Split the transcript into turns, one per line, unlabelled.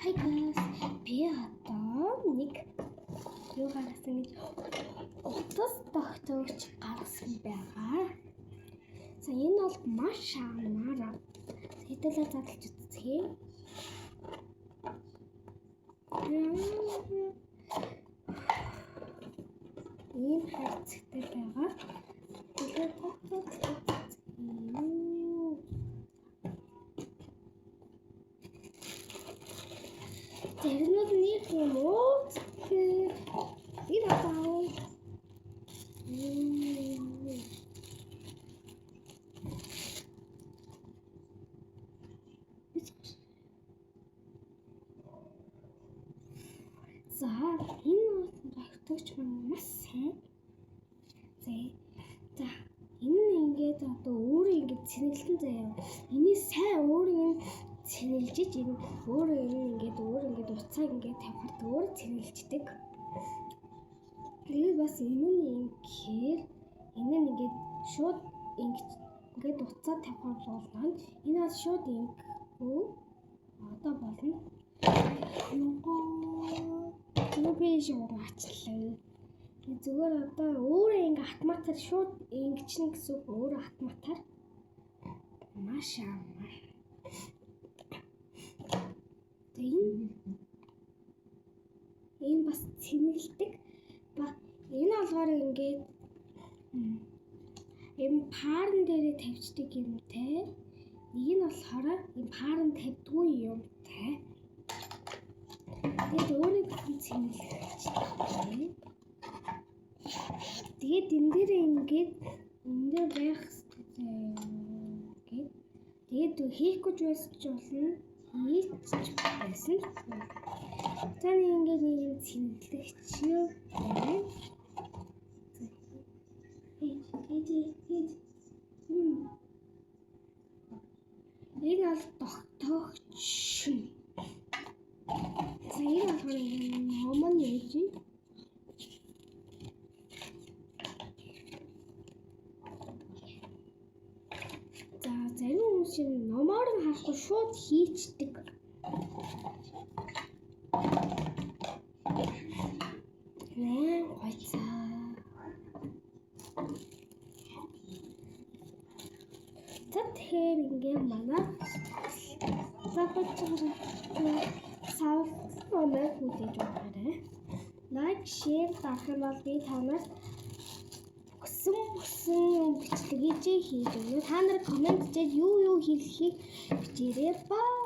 Hi guys, би одоо нэг юу гаргасан гэж утас тогтоогч гаргасан байгаа. За энэ бол маш амар. Хэдүүлээ задлж үзье. Ийм хайцтай байгаа. Тэрнүүд нэг юм уу? Тэр атаа. За энэ тогтоогч маань маш сайн. За энэ нь ингээд одоо өөрөө ингээд цэнэглэн заяа. Эний сайн өөрөө цэнэлжиж энэ өөрөө ингээд уцааг ингээд тавихад өөрөө цэнэлждэг. Тэгээд бас энэ нь ингээд ингээд шууд ингээд уцаа тавихаар болно. Энэ бол шууд ингээд одоо болно. Би шууд ачлаа. Зүгээр одоо өөрөө ингээд автоматар шууд ингэчнэ гэсэн үг өөрөө автоматар маш амар. Энэ бас цэнгэлдэг. Энэ болгоор ингээд юм парн дээрээ тавьчихдаг юмтай. Нэг нь болохоор энэ парн тавьдгүй юмтай. Тэгээд өөрөө цэнгэлдэг. Тэгээд энэ дээр ингээд энэ дээр байх хэрэгтэй. Тэгээд хийхгүй ч байсан ч болно. Хийч байсан. Таны ингээд юм цэнгэлэгч юу байна? Энэ бол тогтоогч. За энэ болохоор номон яаж вэ? За зарим хүмүүс номоор нь харахгүй шууд хийчдэг. Гойцаа. За тэгэхээр ингээд манай савлмаар хүлээж байгаарай. Лайк, шеэр дарах юм бол би танаас бүсэн бичлэгийг хийж өгнө. Та нар комент хийж юу хийхийг бичээрэй. Бай.